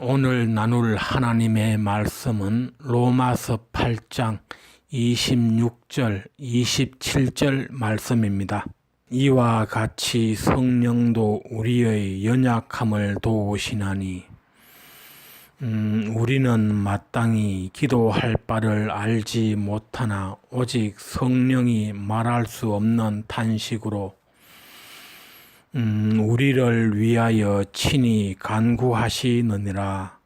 오늘 나눌 하나님의 말씀은 로마서 8장 26절, 27절 말씀입니다. 이와 같이 성령도 우리의 연약함을 도우시나니 우리는 마땅히 기도할 바를 알지 못하나 오직 성령이 말할 수 없는 탄식으로 우리를 위하여 친히 간구하시느니라.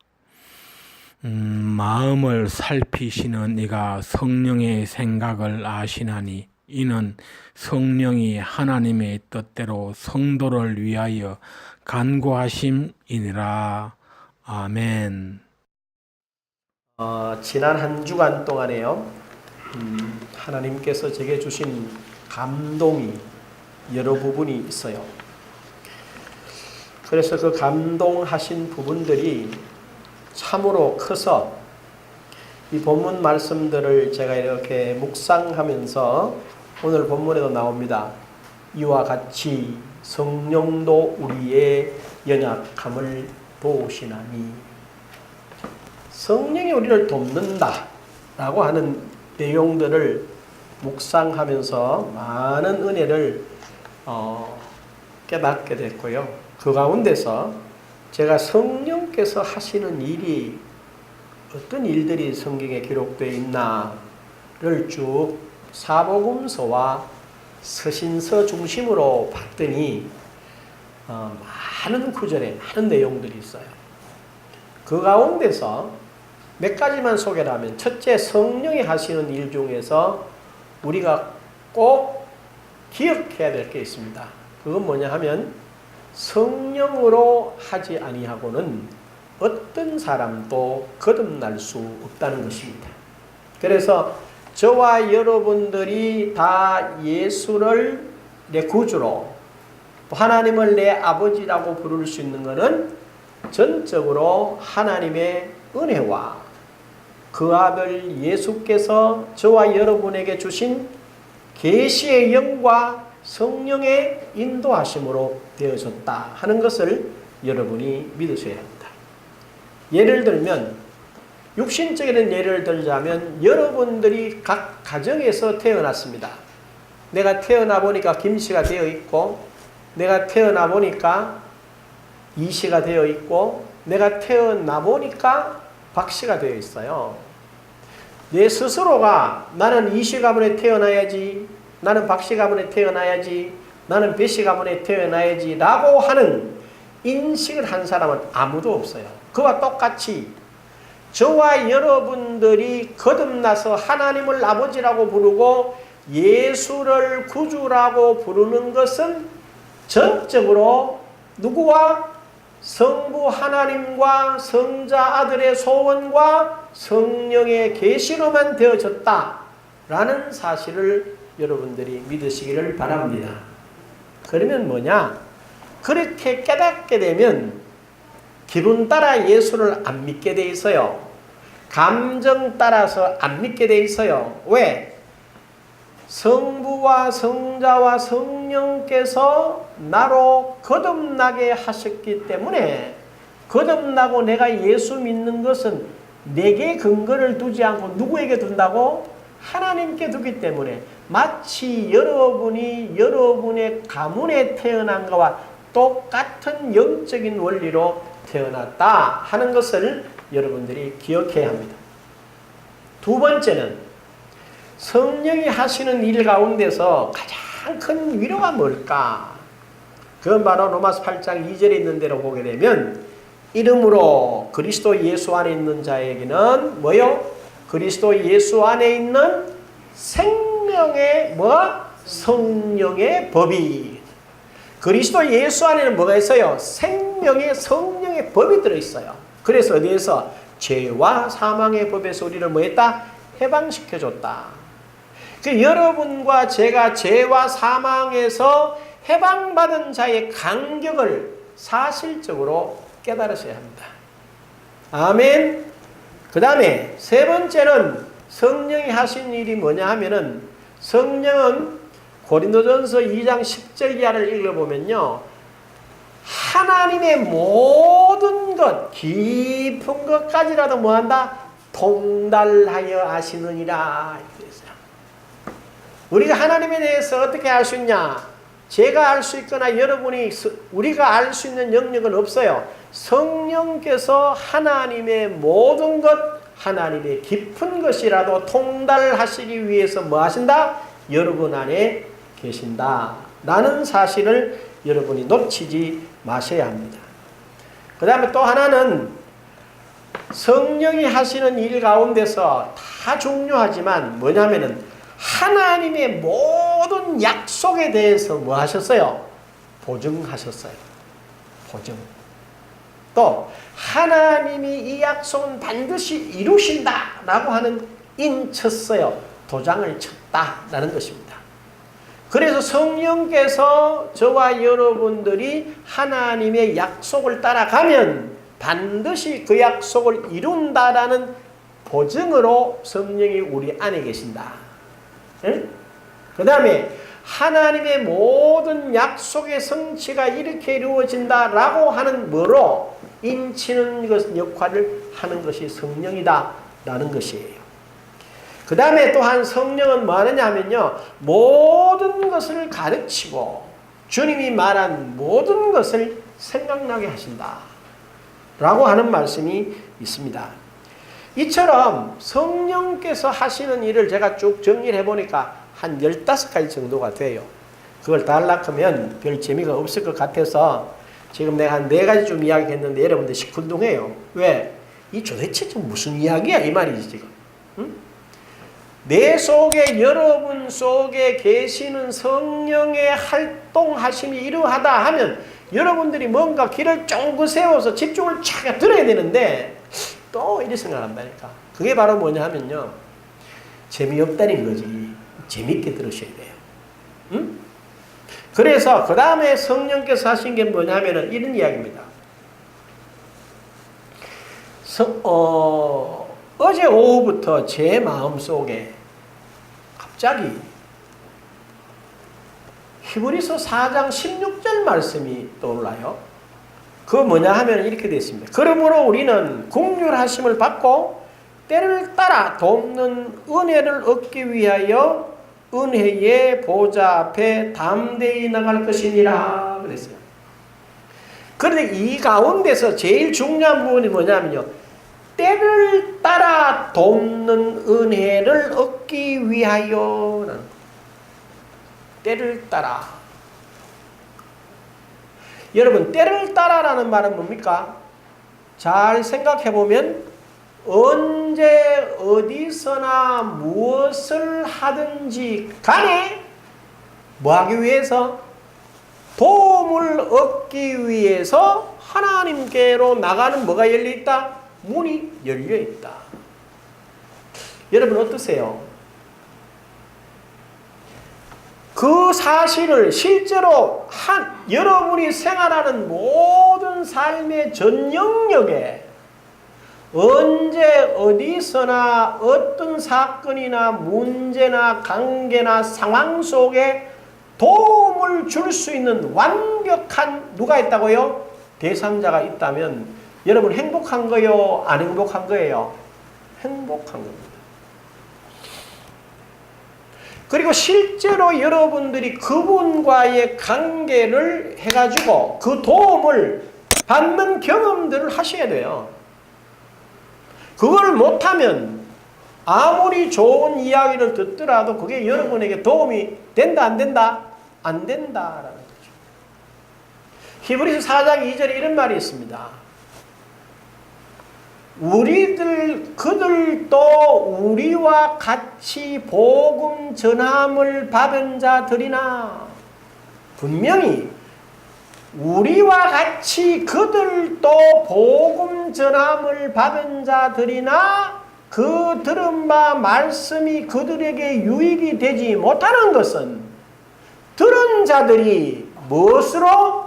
마음을 살피시는 이가 성령의 생각을 아시나니 이는 성령이 하나님의 뜻대로 성도를 위하여 간구하심이니라. 아멘. 지난 한 주간 동안에요, 하나님께서 제게 주신 감동이 여러 부분이 있어요. 그래서 그 감동하신 부분들이 참으로 커서 이 본문 말씀들을 제가 이렇게 묵상하면서 오늘 본문에도 나옵니다. 이와 같이 성령도 우리의 연약함을 도우시나니, 성령이 우리를 돕는다 라고 하는 내용들을 묵상하면서 많은 은혜를 깨닫게 됐고요. 그 가운데서 제가 성령께서 하시는 일이 어떤 일들이 성경에 기록되어 있나를 쭉 사복음서와 서신서 중심으로 봤더니 많은 구절에 많은 내용들이 있어요. 그 가운데서 몇 가지만 소개를 하면, 첫째, 성령이 하시는 일 중에서 우리가 꼭 기억해야 될 게 있습니다. 그건 뭐냐 하면, 성령으로 하지 아니하고는 어떤 사람도 거듭날 수 없다는 것입니다. 그래서 저와 여러분들이 다 예수를 내 구주로, 하나님을 내 아버지라고 부를 수 있는 것은 전적으로 하나님의 은혜와 그 아들 예수께서 저와 여러분에게 주신 계시의 영과 성령의 인도하심으로 되어졌다 하는 것을 여러분이 믿으셔야 합니다. 예를 들면, 육신적인 예를 들자면, 여러분들이 각 가정에서 태어났습니다. 내가 태어나 보니까 김씨가 되어 있고, 내가 태어나 보니까 이씨가 되어 있고, 내가 태어나 보니까 박씨가 되어 있어요. 내 스스로가 나는 이씨 가문에 태어나야지, 나는 박씨 가문에 태어나야지, 나는 배씨 가문에 태어나야지 라고 하는 인식을 한 사람은 아무도 없어요. 그와 똑같이 저와 여러분들이 거듭나서 하나님을 아버지라고 부르고 예수를 구주라고 부르는 것은 전적으로 누구와? 성부 하나님과 성자 아들의 소원과 성령의 계시로만 되어졌다라는 사실을 여러분들이 믿으시기를 바랍니다. 그러면 뭐냐? 그렇게 깨닫게 되면 기분 따라 예수를 안 믿게 돼 있어요. 감정 따라서 안 믿게 돼 있어요. 왜? 성부와 성자와 성령께서 나로 거듭나게 하셨기 때문에, 거듭나고 내가 예수 믿는 것은 내게 근거를 두지 않고 누구에게 둔다고? 하나님께 두기 때문에 마치 여러분이 여러분의 가문에 태어난 것과 똑같은 영적인 원리로 태어났다 하는 것을 여러분들이 기억해야 합니다. 두 번째는, 성령이 하시는 일 가운데서 가장 큰 위로가 뭘까? 그건 바로 로마서 8장 2절에 있는 대로 보게 되면, 이름으로 그리스도 예수 안에 있는 자에게는 뭐요? 그리스도 예수 안에 있는 생명의 성령의 법이, 그리스도 예수 안에는 뭐가 있어요? 생명의 성령의 법이 들어있어요. 그래서 어디에서? 죄와 사망의 법에서 우리를 뭐 했다? 해방시켜줬다. 그 여러분과 제가 죄와 사망에서 해방받은 자의 간격을 사실적으로 깨달으셔야 합니다. 아멘. 그 다음에 세 번째는 성령이 하신 일이 뭐냐 하면은, 성령은 고린도전서 2장 10절 이하를 읽어보면요, 하나님의 모든 것, 깊은 것까지라도 뭐한다? 통달하여 아시느니라. 그랬어요. 우리가 하나님에 대해서 어떻게 알 수 있냐? 제가 알 수 있거나 여러분이 우리가 알 수 있는 영역은 없어요. 성령께서 하나님의 모든 것, 하나님의 깊은 것이라도 통달하시기 위해서 뭐 하신다? 여러분 안에 계신다. 라는 사실을 여러분이 놓치지 마셔야 합니다. 그 다음에 또 하나는 성령이 하시는 일 가운데서 다 중요하지만 뭐냐면은 하나님의 모든 약속에 대해서 뭐 하셨어요? 보증하셨어요. 보증. 또 하나님이 이 약속은 반드시 이루신다 라고 하는 인쳤어요. 도장을 쳤다라는 것입니다. 그래서 성령께서 저와 여러분들이 하나님의 약속을 따라가면 반드시 그 약속을 이룬다라는 보증으로 성령이 우리 안에 계신다. 그 다음에 하나님의 모든 약속의 성취가 이렇게 이루어진다라고 하는 뭐로 인치는 것 역할을 하는 것이 성령이다라는 것이에요. 그 다음에 또한 성령은 뭐 하느냐 하면요, 모든 것을 가르치고 주님이 말한 모든 것을 생각나게 하신다 라고 하는 말씀이 있습니다. 이처럼 성령께서 하시는 일을 제가 쭉 정리를 해보니까 한 15가지 정도가 돼요. 그걸 다 하려면 별 재미가 없을 것 같아서 지금 내가 한 4가지 좀 이야기했는데 여러분들 시큰둥해요. 왜? 이 도대체 좀 무슨 이야기야 이 말이지 지금. 응? 내 속에, 여러분 속에 계시는 성령의 활동하심이 이러하다 하면 여러분들이 뭔가 귀를 쫑긋 세워서 집중을 쫙 들어야 되는데 또 이렇게 생각한다니까. 그게 바로 뭐냐 하면요, 재미없다는 거지. 재밌게 들으셔야 돼요. 응? 그래서 그 다음에 성령께서 하신 게 뭐냐면은 이런 이야기입니다. 어제 오후부터 제 마음속에 갑자기 히브리서 4장 16절 말씀이 떠올라요. 그거 뭐냐 하면 이렇게 되어 있습니다. 그러므로 우리는 긍휼하심을 받고 때를 따라 돕는 은혜를 얻기 위하여 은혜의 보좌 앞에 담대히 나갈 것이니라 그랬어요. 그런데 이 가운데서 제일 중요한 부분이 뭐냐면요, 때를 따라 돕는 은혜를 얻기 위하여. 때를 따라. 여러분, 때를 따라라는 말은 뭡니까? 잘 생각해보면 언제 어디서나 무엇을 하든지 간에 뭐하기 위해서? 도움을 얻기 위해서 하나님께로 나가는 뭐가 열려있다? 문이 열려있다. 여러분 어떠세요? 그 사실을 실제로 여러분이 생활하는 모든 삶의 전 영역에 언제 어디서나 어떤 사건이나 문제나 관계나 상황 속에 도움을 줄 수 있는 완벽한 누가 있다고요? 대상자가 있다면 여러분 행복한 거요? 안 행복한 거예요? 행복한 겁니다. 그리고 실제로 여러분들이 그분과의 관계를 해가지고 그 도움을 받는 경험들을 하셔야 돼요. 그걸 못하면 아무리 좋은 이야기를 듣더라도 그게 여러분에게 도움이 된다 안 된다? 안 된다라는 거죠. 히브리서 4장 2절에 이런 말이 있습니다. 그들도 우리와 같이 복음 전함을 받은 자들이나, 분명히 우리와 같이 그들도 복음 전함을 받은 자들이나 그 들은 바 말씀이 그들에게 유익이 되지 못하는 것은 들은 자들이 무엇으로?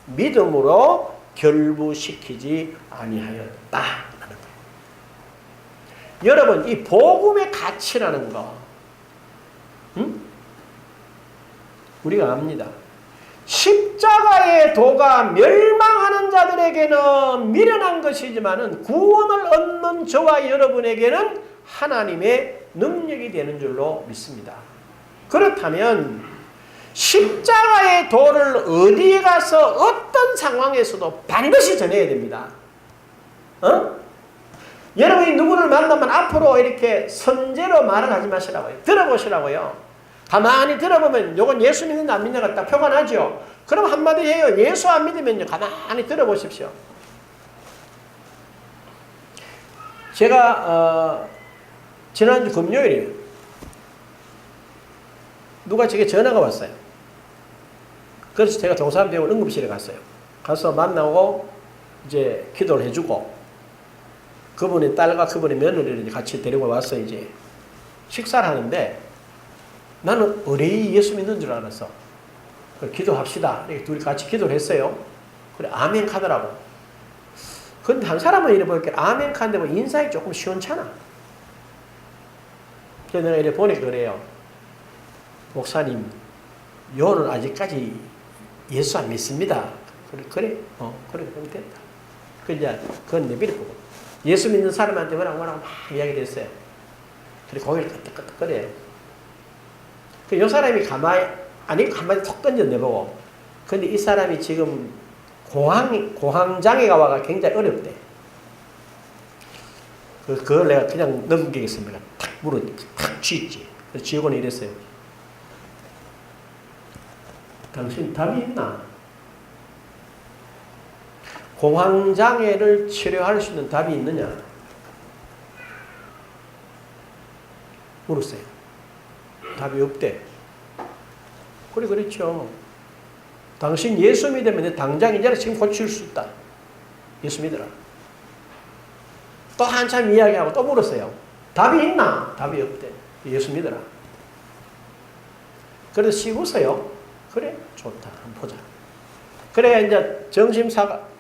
믿음으로 결부시키지 아니하였다. 여러분, 이 복음의 가치라는 거, 우리가 압니다. 십자가의 도가 멸망하는 자들에게 사람에게는 미련한 것이지만은 구원을 얻는 저와 여러분에게는 하나님의 능력이 되는 줄로 믿습니다. 그렇다면 십자가의 도를 어디에 가서 어떤 상황에서도 반드시 전해야 됩니다. 여러분이 누구를 만나면 앞으로 이렇게 선제로 말을 하지 마시라고요. 들어보시라고요. 가만히 들어보면 요건 예수 믿는다 안 믿는가 딱 표가 나죠. 그럼 한마디 해요. 예수 안 믿으면요. 가만히 들어보십시오. 제가 지난주 금요일이에요. 누가 제게 전화가 왔어요. 그래서 제가 종산병원 응급실에 갔어요. 가서 만나고 이제 기도를 해주고 그분의 딸과 그분의 며느리를 같이 데리고 와서 이제 식사를 하는데 나는 의뢰이 예수 믿는 줄 알았어. 그래, 기도합시다. 이렇게 둘이 같이 기도를 했어요. 그래, 아멘 하더라고. 근데 한 사람은 이래 보니까 아멘 하는데 뭐 인상이 조금 시원찮아. 그래서 내가 이래 보니까 그래요. 목사님, 요는 아직까지 예수 안 믿습니다. 그래, 그래, 그럼 됐다. 그 이제 그건 내비를 보고 예수 믿는 사람한테 뭐라고 막 이야기 됐어요. 그래, 고개를 끄덕끄덕거려요. 그 사람이 가만히 톡 던져 내보고. 근데 이 사람이 지금 공황장애가 와가 굉장히 어렵대. 그걸 내가 그냥 넘기겠습니다. 탁 탁 쥐지. 그래서 지옥은 이랬어요. 당신 답이 있나? 공황장애를 치료할 수 있는 답이 있느냐? 물었어요. 답이 없대. 그래, 그렇죠. 당신 예수 믿으면 당장 이제 지금 고칠 수 있다. 예수 믿어라. 또 한참 이야기하고 또 물었어요. 답이 있나? 답이 없대. 예수 믿어라. 그래서 씹었어요. 그래, 좋다. 한번 보자. 그래, 이제 점심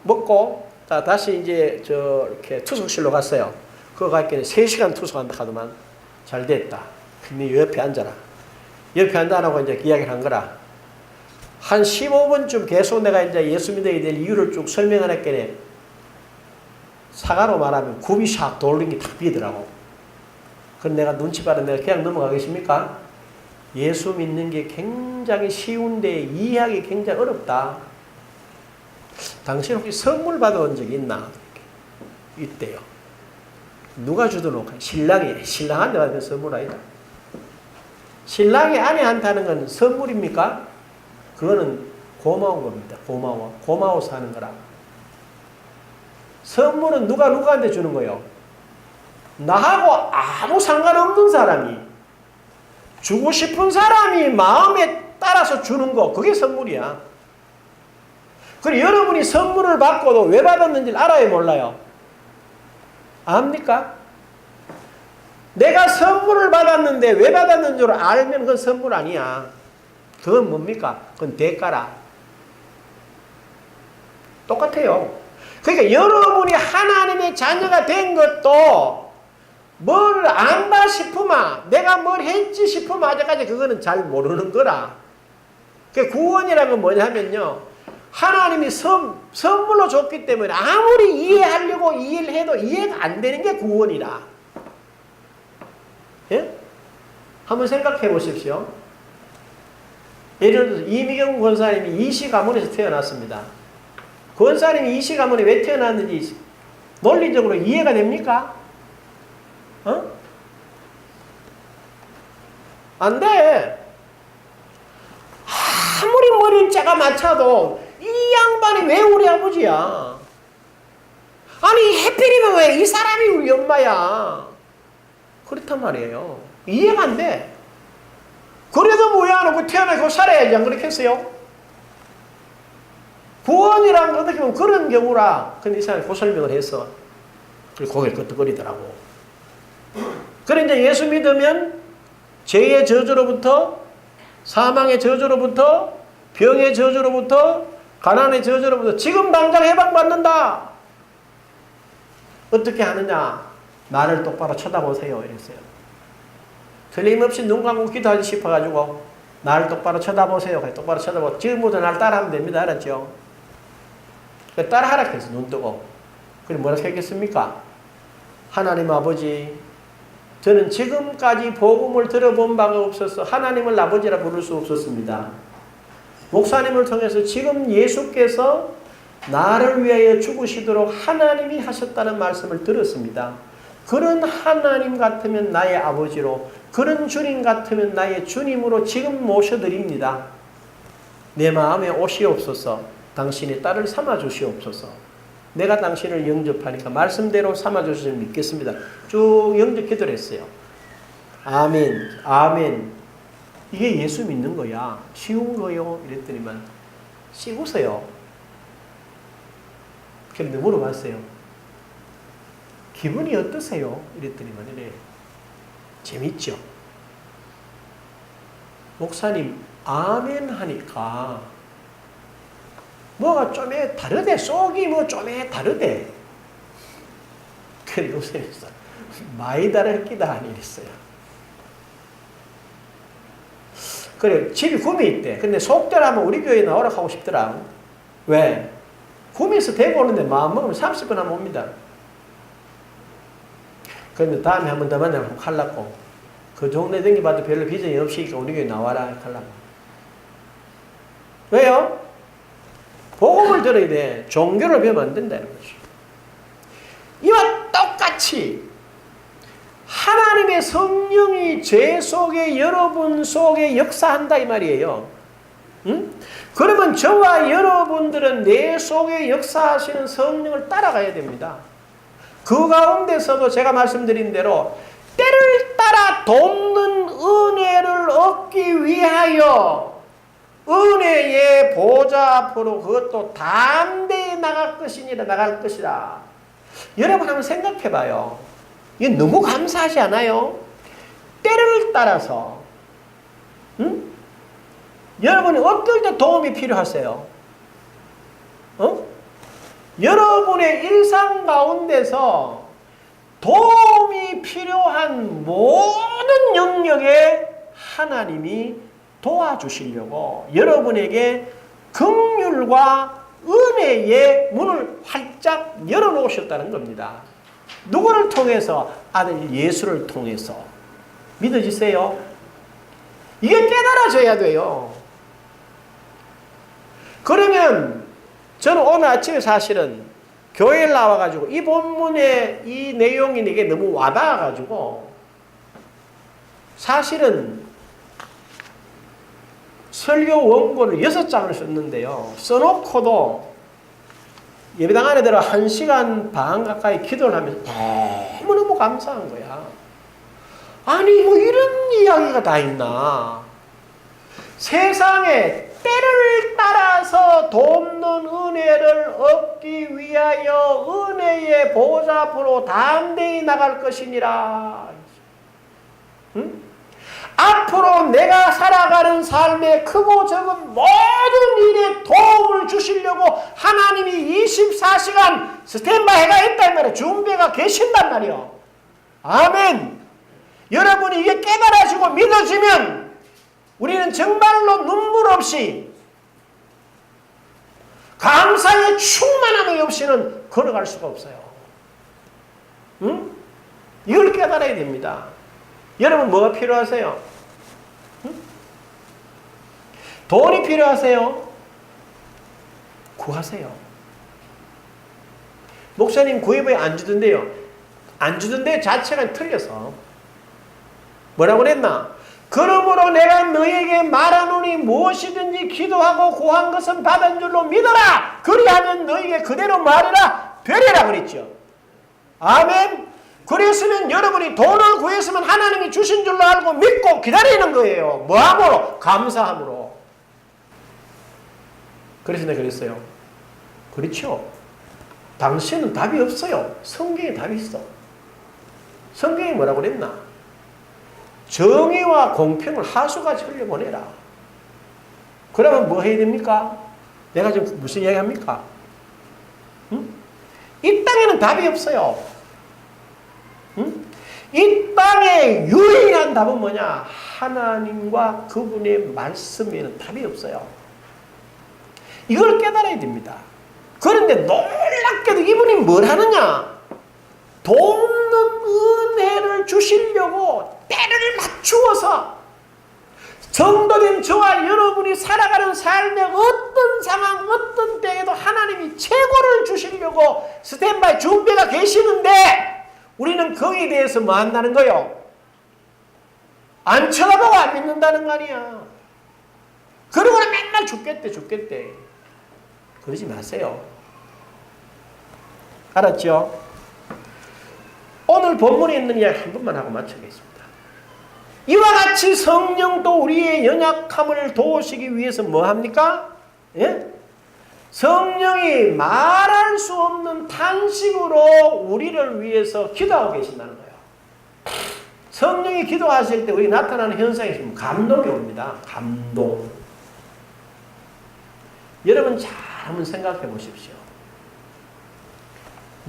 먹고, 다시 이제 이렇게 투숙실로 갔어요. 그거 갈게 3시간 투숙한다 하더만, 잘 됐다. 네 옆에 앉아라. 옆에 앉아라고 이제 이야기를 한 거라. 한 15분쯤 계속 내가 이제 예수 믿어야 될 이유를 쭉 설명을 했겠네. 사과로 말하면 굽이 샥 돌린 게 탁 비더라고. 그럼 내가 눈치 봐도 내가 그냥 넘어가겠습니까? 예수 믿는 게 굉장히 쉬운데 이해하기 굉장히 어렵다. 당신 혹시 선물 받아온 적이 있나? 있대요. 누가 주도록? 신랑이. 신랑한테 받은 선물 아니다. 신랑이 아내한테 하는 건 선물입니까? 그거는 고마운 겁니다. 고마워서 하는 거라. 선물은 누구한테 주는 거예요? 나하고 아무 상관없는 사람이, 주고 싶은 사람이 마음에 따라서 주는 거, 그게 선물이야. 그리고 여러분이 선물을 받고도 왜 받았는지를 알아요, 몰라요? 압니까? 내가 선물을 받았는데 왜 받았는 줄 알면 그건 선물 아니야. 그건 뭡니까? 그건 대가라. 똑같아요. 그러니까 여러분이 하나님의 자녀가 된 것도 뭘 안다 싶으면, 내가 뭘 했지 싶으면 아직까지 그거는 잘 모르는 거라. 그 구원이라는 건 뭐냐면요, 하나님이 선물로 줬기 때문에 아무리 이해하려고 이해를 해도 이해가 안 되는 게 구원이라. 예? 한번 생각해 보십시오. 예를 들어서 이미경 권사님이 이시 가문에서 태어났습니다. 권사님이 이시 가문에 왜 태어났는지 논리적으로 이해가 됩니까? 안 돼. 아무리 머리를 짜가 맞춰도 이 양반이 왜 우리 아버지야? 아니, 해필이면 왜 이 사람이 우리 엄마야? 그렇단 말이에요. 이해가 안 돼. 그래도 뭐야, 너 태어나고 살아야지. 안 그렇겠어요? 구원이란 건 어떻게 보면 그런 경우라. 근데 이 사람이 그 설명을 해서 그리고 고개를 끄덕거리더라고. 그래, 이제 예수 믿으면 죄의 저주로부터, 사망의 저주로부터, 병의 저주로부터, 가난의 저주로부터 지금 당장 해방받는다. 어떻게 하느냐? 나를 똑바로 쳐다보세요. 이랬어요. 틀림없이 눈 감고 기도하지 싶어가지고 나를 똑바로 쳐다보세요. 똑바로 쳐다보고 지금부터 날 따라하면 됩니다. 알았죠? 딸 하락해서 눈 뜨고. 그래 뭐라고 했겠습니까? 하나님 아버지, 저는 지금까지 복음을 들어본 바가 없어서 하나님을 아버지라 부를 수 없었습니다. 목사님을 통해서 지금 예수께서 나를 위하여 죽으시도록 하나님이 하셨다는 말씀을 들었습니다. 그런 하나님 같으면 나의 아버지로, 그런 주님 같으면 나의 주님으로 지금 모셔드립니다. 내 마음에 오시옵소서. 당신의 딸을 삼아주시옵소서. 내가 당신을 영접하니까 말씀대로 삼아주시면 믿겠습니다. 쭉 영접 기도를 했어요. 아멘, 아멘. 이게 예수 믿는 거야. 쉬운 거요. 이랬더니만 씩 웃어요. 그런데 물어봤어요. 기분이 어떠세요? 이랬더니만 이래. 재밌죠? 목사님, 아멘 하니까 뭐가 좀 다르대. 속이 뭐 좀 다르대. 그래 웃으면서 많이 다르기다 하니 이랬어요. 그래 집이 구미 있대. 근데 속대로 하면 우리 교회에 나오라고 하고 싶더라. 왜? 구미에서 대구 오는데 마음먹으면 30분 하면 옵니다. 그런데 다음에 한 번 더 만나면 갈라고. 그 동네 댕기봐도 별로 비전이 없으니까 우리 교회 나와라 갈라고. 왜요? 복음을 들어야 돼. 종교를 배우면 안 된다는 거죠. 이와 똑같이 하나님의 성령이 죄 속에 여러분 속에 역사한다 이 말이에요. 응? 그러면 저와 여러분들은 내 속에 역사하시는 성령을 따라가야 됩니다. 그 가운데서도 제가 말씀드린 대로 때를 따라 돕는 은혜를 얻기 위하여 은혜의 보좌 앞으로 그것도 담대히 나갈 것이라. 여러분 한번 생각해 봐요. 이게 너무 감사하지 않아요? 때를 따라서. 응? 여러분이 어떨 때 도움이 필요하세요? 여러분의 일상 가운데서 도움이 필요한 모든 영역에 하나님이 도와주시려고 여러분에게 긍휼과 은혜의 문을 활짝 열어놓으셨다는 겁니다. 누구를 통해서? 아들 예수를 통해서. 믿어지세요? 이게 깨달아져야 돼요. 그러면 저는 오늘 아침에 사실은 교회에 나와가지고 이 본문의 이 내용이 내게 너무 와닿아가지고 사실은 설교 원고를 6장을 썼는데요. 써놓고도 예배당 안에 들어 1시간 반 가까이 기도를 하면서 너무너무 감사한 거야. 아니 뭐 이런 이야기가 다 있나. 세상에 때를 따라서 돕는 은혜를 얻기 위하여 은혜의 보좌 앞으로 담대히 나갈 것이니라. 응? 앞으로 내가 살아가는 삶의 크고 적은 모든 일에 도움을 주시려고 하나님이 24시간 스탠바이가 있단 말이에요. 준비가 계신단 말이에요. 아멘. 여러분이 이게 깨달아지고 믿어지면 우리는 정말로 눈물 없이 감사의 충만함이 없이는 걸어갈 수가 없어요. 응? 이걸 깨달아야 됩니다. 여러분 뭐가 필요하세요? 응? 돈이 필요하세요? 구하세요. 목사님 구입에 안 주던데요. 안 주던데 자체가 틀려서. 뭐라고 그랬나? 그러므로 내가 너에게 말하노니 무엇이든지 기도하고 구한 것은 받은 줄로 믿어라. 그리하면 너에게 그대로 말해라 되리라 그랬죠. 아멘. 그랬으면 여러분이 돈을 구했으면 하나님이 주신 줄로 알고 믿고 기다리는 거예요. 뭐함으로? 감사함으로. 그래서 내가 그랬어요. 그렇죠. 당신은 답이 없어요. 성경에 답이 있어. 성경이 뭐라고 그랬나? 정의와 공평을 하수같이 흘려보내라. 그러면 뭐 해야 됩니까? 내가 지금 무슨 이야기 합니까? 응? 이 땅에는 답이 없어요. 응? 이 땅의 유일한 답은 뭐냐? 하나님과 그분의 말씀에는 답이 없어요. 이걸 깨달아야 됩니다. 그런데 놀랍게도 이분이 뭘 하느냐? 돕는 은혜를 주시려고 때를 맞추어서 정도된 저와 여러분이 살아가는 삶의 어떤 상황, 어떤 때에도 하나님이 최고를 주시려고 스탠바이 준비가 계시는데 우리는 거기에 대해서 뭐 한다는 거요? 안 쳐다보고 안 믿는다는 거 아니야. 그러고는 맨날 죽겠대. 그러지 마세요. 알았죠? 오늘 본문에 있는 이야기 한 번만 하고 마치겠습니다. 이와 같이 성령도 우리의 연약함을 도우시기 위해서 뭐 합니까? 예? 성령이 말할 수 없는 탄식으로 우리를 위해서 기도하고 계신다는 거예요. 성령이 기도하실 때 우리 나타나는 현상이 있으면 감동이 옵니다. 감동. 여러분 잘 한번 생각해 보십시오.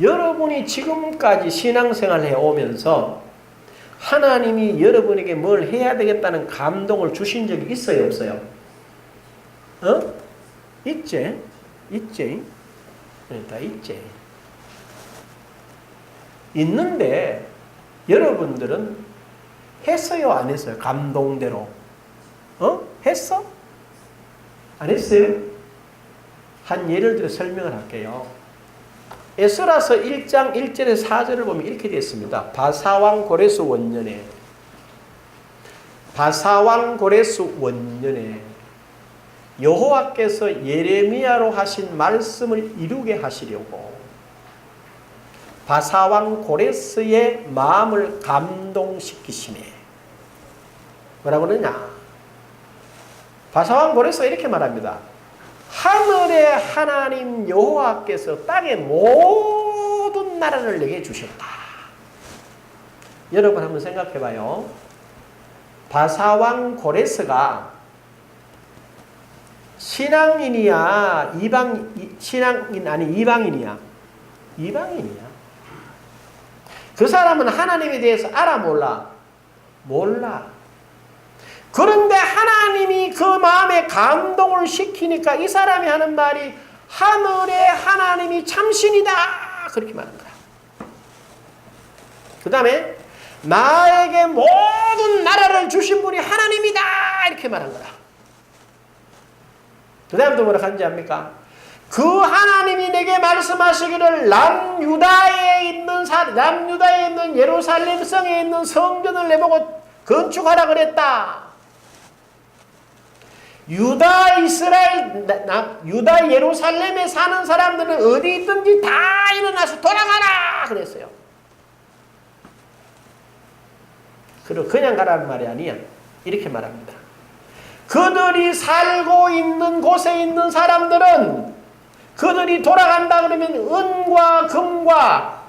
여러분이 지금까지 신앙생활을 해오면서 하나님이 여러분에게 뭘 해야 되겠다는 감동을 주신 적이 있어요? 없어요? 있지? 다 있지. 있는데 여러분들은 했어요? 안 했어요? 감동대로. 했어? 안 했어요? 한 예를 들어 설명을 할게요. 에스라서 1장 1절에 4절을 보면 이렇게 되어 있습니다. 바사왕 고레스 원년에 여호와께서 예레미야로 하신 말씀을 이루게 하시려고 바사왕 고레스의 마음을 감동시키시네. 뭐라고 그러냐? 바사왕 고레스가 이렇게 말합니다. 하늘의 하나님 여호와께서 땅의 모든 나라를 내게 주셨다. 여러분 한번 생각해 봐요. 바사왕 고레스가 신앙인이야? 이방인이야? 이방인이야. 그 사람은 하나님에 대해서 알아 몰라? 몰라. 그런데 하나님이 그 마음에 감동을 시키니까 이 사람이 하는 말이 하늘의 하나님이 참신이다. 그렇게 말한 거야. 그 다음에 나에게 모든 나라를 주신 분이 하나님이다. 이렇게 말한 거야. 그 다음에 뭐라 하는지 압니까? 그 하나님이 내게 말씀하시기를 남유다에 있는 예루살렘 성에 있는 성전을 내보고 건축하라 그랬다. 유다 예루살렘에 사는 사람들은 어디 있든지 다 일어나서 돌아가라 그랬어요. 그냥 가라는 말이 아니야. 이렇게 말합니다. 그들이 살고 있는 곳에 있는 사람들은 그들이 돌아간다 그러면 은과 금과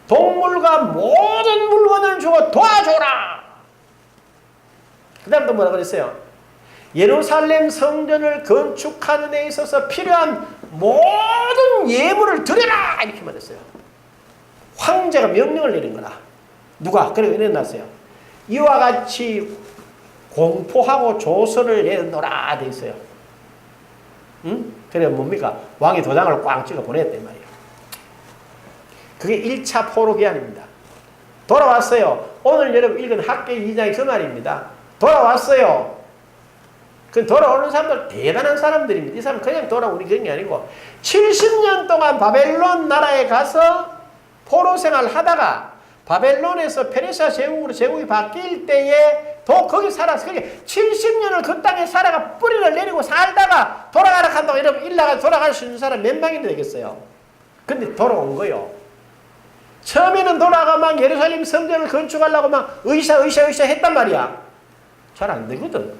동물과 모든 물건을 주고 도와줘라. 그 다음 또 뭐라 그랬어요? 예루살렘 성전을 건축하는 데 있어서 필요한 모든 예물을 드려라. 이렇게 말했어요. 황제가 명령을 내린 거라. 누가? 그리고 이래 놨어요. 이와 같이 공포하고 조서를 내놓으라 돼 있어요. 응? 그래 뭡니까? 왕이 도장을 꽝 찍어 보냈단 말이에요. 그게 1차 포로 기한입니다. 돌아왔어요. 오늘 여러분 읽은 학계 2장이 그 말입니다. 돌아왔어요. 그 돌아오는 사람들 대단한 사람들입니다. 이 사람 그냥 돌아오는 게 아니고 70년 동안 바벨론 나라에 가서 포로 생활을 하다가 바벨론에서 페르시아 제국으로 제국이 바뀔 때에 또 거기 살아서 그게 70년을 그 땅에 살아가 뿌리를 내리고 살다가 돌아가라 한다고 여러분 일나가 돌아갈 수 있는 사람 몇 명이나 되겠어요. 근데 돌아온 거요. 처음에는 돌아가 막 예루살렘 성전을 건축하려고 막 의사 했단 말이야. 잘 안 되거든.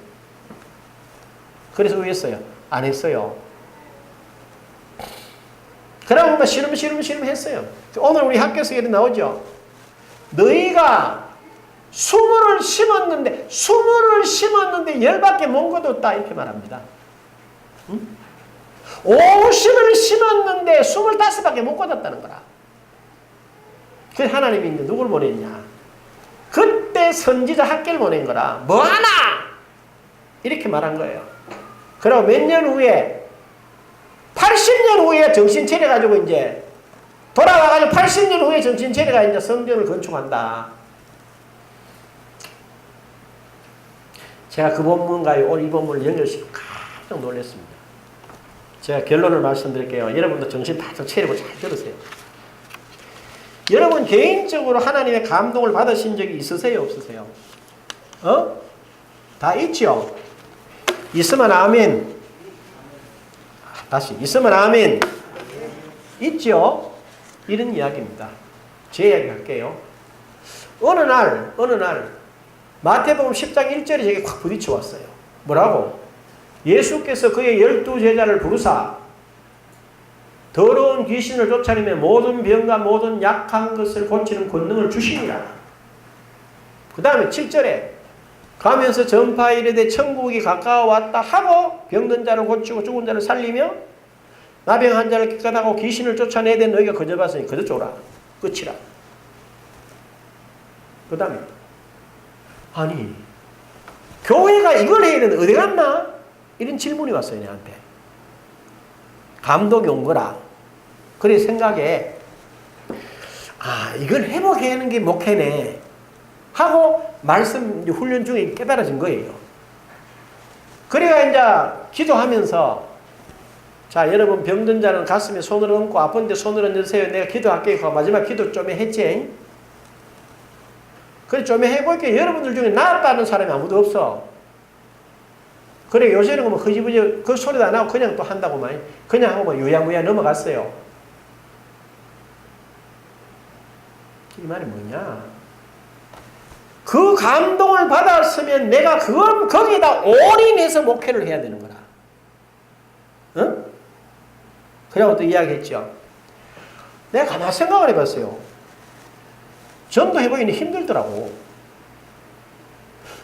그래서 왜 했어요? 안 했어요. 그러고 막 시름 했어요. 오늘 우리 학교에서 얘기 나오죠. 너희가 수물을 심었는데 10밖에 못 거뒀다 이렇게 말합니다. 50을 심었는데 25밖에 못 거뒀다는 거라. 그래서 하나님이 이제 누굴 보냈냐? 그때 선지자 학계를 보낸 거라. 뭐하나? 이렇게 말한 거예요. 그리고 몇 년 후에 80년 후에 정신 차려가지고 이제 돌아와가지고 80년 후에 정신 차려가 이제 성전을 건축한다. 제가 그 본문과 오늘 이 본문을 연결시키고 깜짝 놀랐습니다. 제가 결론을 말씀드릴게요. 여러분도 정신 바짝 차리고 잘 들으세요. 여러분 개인적으로 하나님의 감동을 받으신 적이 있으세요? 없으세요? 다 있죠? 있으면 아멘. 다시 있으면 아멘. 있죠? 이런 이야기입니다. 제 이야기 할게요. 어느 날 마태복음 10장 1절에 제게 확 부딪혀 왔어요. 뭐라고? 예수께서 그의 12제자를 부르사 더러운 귀신을 쫓아내며 모든 병과 모든 약한 것을 고치는 권능을 주시니라. 그 다음에 7절에 가면서 전파에 이르되 천국이 가까워 왔다 하고 병든 자를 고치고 죽은 자를 살리며 나병한 자를 깨끗하고 귀신을 쫓아내야 되는 너희가 거저 봤으니 거저 쫄아. 끝이라. 그 다음에 아니 교회가 이걸 해야 되는데 어디 갔나? 이런 질문이 왔어요. 내한테. 감독이 온 거라. 그래 생각에 이걸 회복해야 하는 게 목회네 하고 말씀 훈련 중에 깨달아진 거예요. 그래가 이제 기도하면서 자 여러분 병든 자는 가슴에 손을 얹고 아픈데 손을 얹으세요. 내가 기도할게요. 마지막 기도 좀 했지. 그래 좀 해볼게요. 여러분들 중에 나았다는 사람이 아무도 없어. 그래 요새는 뭐 흐지부지 그 소리도 안 하고 그냥 또 한다고만 그냥 하고 뭐 유야무야 넘어갔어요. 이 말이 뭐냐? 그 감동을 받았으면 내가 거기다 올인해서 목회를 해야 되는 거라. 응? 그래고 또 이야기했죠. 내가 가만히 생각을 해봤어요. 전도해보기는 힘들더라고.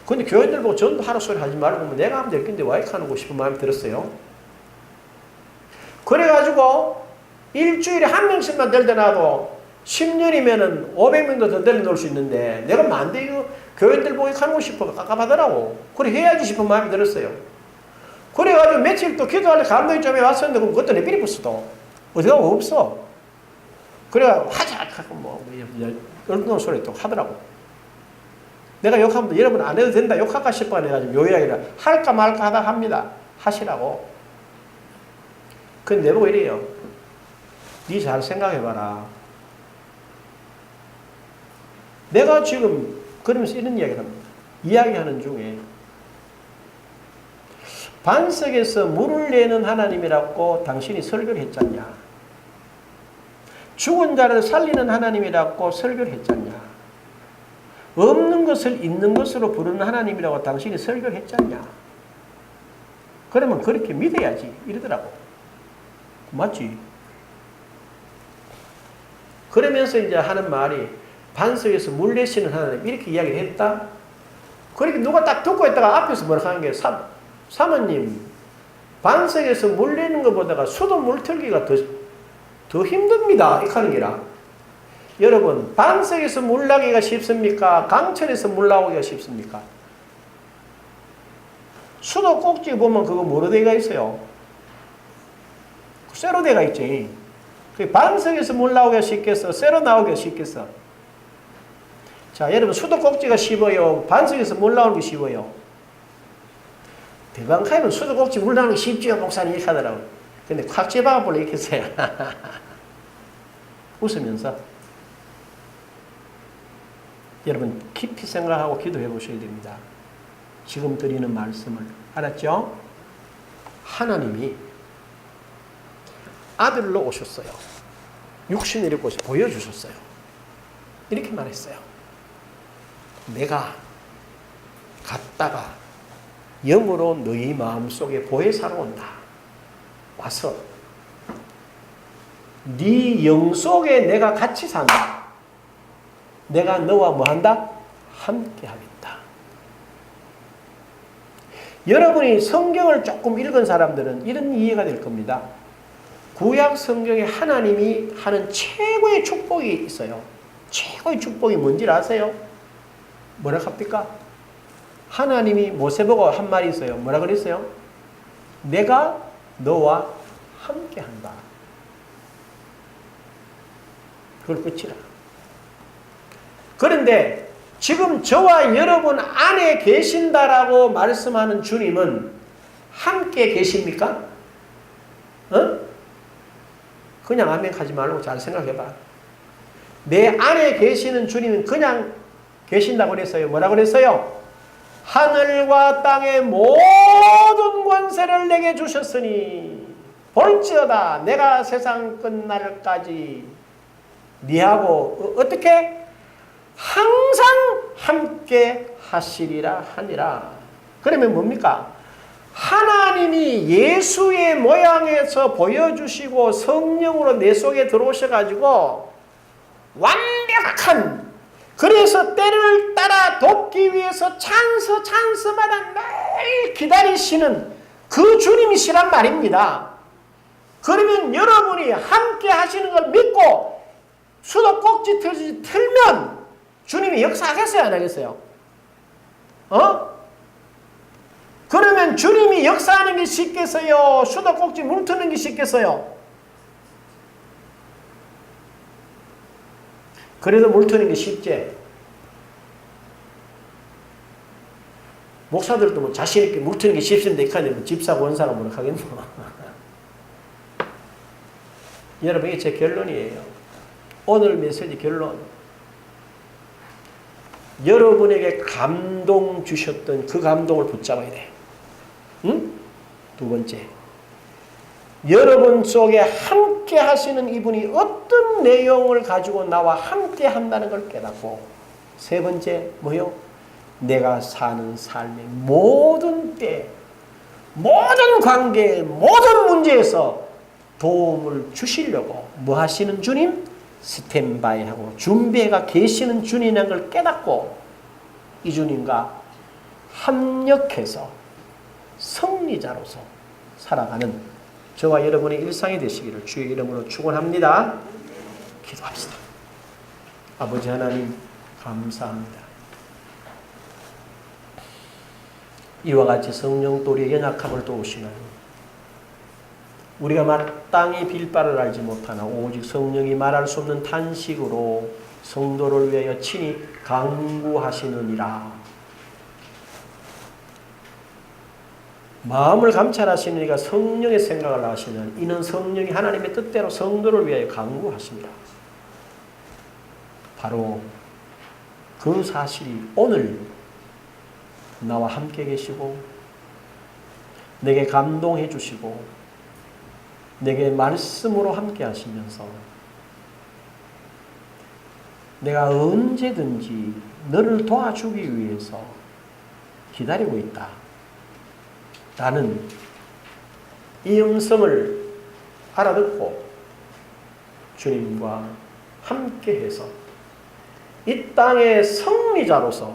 근데 교회들 보고 전도하라 소리 하지 말고 내가 하면 될 건데 왜 이렇게 하는 거 싶은 마음이 들었어요. 그래가지고 일주일에 한 명씩만 데려다놔도 10년이면은 500명도 더 데려놓을 수 있는데 내가 뭐 안 돼. 이거 교회들 보고 이렇게 하고 싶어. 깝깝하더라고. 그래 해야지 싶은 마음이 들었어요. 그래가지고 며칠 또 기도하려 감독이 좀 해왔었는데 그럼 그것도 내 삐리 붙어도 어디가 없어. 그래가 하자 하고 뭐 얼큰 소리 또 하더라고. 내가 욕하면 여러분 안 해도 된다 욕할까 싶어 해가지고 요약이라 할까 말까 하다 합니다. 하시라고. 근데 내보고 이래요. 니 잘 생각해봐라. 내가 지금 그러면서 이런 이야기를 합니다. 이야기하는 중에 반석에서 물을 내는 하나님이라고 당신이 설교를 했잖냐. 죽은 자를 살리는 하나님이라고 설교를 했잖냐. 없는 것을 있는 것으로 부르는 하나님이라고 당신이 설교를 했잖냐. 그러면 그렇게 믿어야지 이러더라고. 맞지? 그러면서 이제 하는 말이 반석에서 물 내시는 하나님 이렇게 이야기를 했다. 그렇게 누가 딱 듣고 있다가 앞에서 뭐라고 하는 게 사모님 반석에서 물 내는 것보다가 수도 물 틀기가 더 힘듭니다. 이렇게 하는 게라. 여러분 반석에서 물 나기가 쉽습니까? 강철에서 물 나오기가 쉽습니까? 수도 꼭지 보면 그거 뭐로 되어 있어요? 쇠로 되어 있지. 반석에서 물 나오기가 쉽겠어? 쇠로 나오기가 쉽겠어? 자, 여러분 수도 꼭지가 쉽어요? 반석에서 물 나오는 게 쉽어요? 대방카이는 수도 꼭지 물 나오는 게 쉽지요? 목사님 이렇게 하더라고요. 근데 확 제방아볼래 이렇게 했어요. 웃으면서 여러분 깊이 생각하고 기도해 보셔야 됩니다. 지금 드리는 말씀을 알았죠? 하나님이 아들로 오셨어요. 육신을 입고 보여주셨어요. 이렇게 말했어요. 내가 갔다가 영으로 너희 마음속에 보혜사로 온다. 와서 네 영 속에 내가 같이 산다. 내가 너와 뭐한다? 함께 하겠다. 여러분이 성경을 조금 읽은 사람들은 이런 이해가 될 겁니다. 구약 성경에 하나님이 하는 최고의 축복이 있어요. 최고의 축복이 뭔지 아세요? 뭐라 합니까? 하나님이 모세보고 한 말이 있어요. 뭐라 그랬어요? 내가 너와 함께한다. 그걸 끝이라. 그런데 지금 저와 여러분 안에 계신다라고 말씀하는 주님은 함께 계십니까? 그냥 아멘 하지 말고 잘 생각해봐. 내 안에 계시는 주님은 그냥 계신다고 그랬어요. 뭐라고 그랬어요? 하늘과 땅의 모든 권세를 내게 주셨으니 볼지어다 내가 세상 끝날까지 니하고 어떻게? 항상 함께 하시리라 하니라. 그러면 뭡니까? 하나님이 예수의 모양에서 보여주시고 성령으로 내 속에 들어오셔가지고 완벽한, 그래서 때를 따라 돕기 위해서 찬스마다 늘 기다리시는 그 주님이시란 말입니다. 그러면 여러분이 함께 하시는 걸 믿고 수도꼭지 틀면 주님이 역사하겠어요? 안 하겠어요? 그러면 주님이 역사하는 게 쉽겠어요? 수도꼭지 물 트는 게 쉽겠어요? 그래도 물 트는 게 쉽지. 목사들도 뭐 자신있게 물 트는 게 쉽습니다. 이카는데 집사고 원사가 뭐라 하겠노? 여러분, 이게 제 결론이에요. 오늘 메시지 결론. 여러분에게 감동 주셨던 그 감동을 붙잡아야 돼. 응? 두 번째. 여러분 속에 함께 하시는 이분이 어떤 내용을 가지고 나와 함께 한다는 걸 깨닫고, 세 번째, 뭐요? 내가 사는 삶의 모든 때, 모든 관계, 모든 문제에서 도움을 주시려고 뭐 하시는 주님? 스탠바이하고 준비해가 계시는 주님이라는 걸 깨닫고 이 주님과 합력해서 승리자로서 살아가는 저와 여러분의 일상이 되시기를 주의 이름으로 축원합니다. 기도합시다. 아버지 하나님 감사합니다. 이와 같이 성령 또 우리의 연약함을 도우시나요? 우리가 마땅히 빌바를 알지 못하나 오직 성령이 말할 수 없는 탄식으로 성도를 위하여 친히 간구하시느니라. 마음을 감찰하시는 이가 성령의 생각을 하시는 이는 성령이 하나님의 뜻대로 성도를 위하여 간구하십니다. 바로 그 사실이 오늘 나와 함께 계시고 내게 감동해 주시고 내게 말씀으로 함께 하시면서 내가 언제든지 너를 도와주기 위해서 기다리고 있다. 라는 이 음성을 알아듣고 주님과 함께해서 이 땅의 승리자로서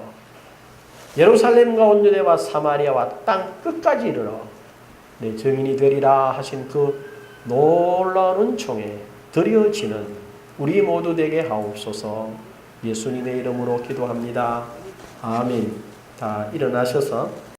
예루살렘과 온 유대와 사마리아와 땅 끝까지 이르러 내 증인이 되리라 하신 그 놀라운 은총에 드려지는 우리 모두 되게 하옵소서. 예수님의 이름으로 기도합니다. 아멘. 다 일어나셔서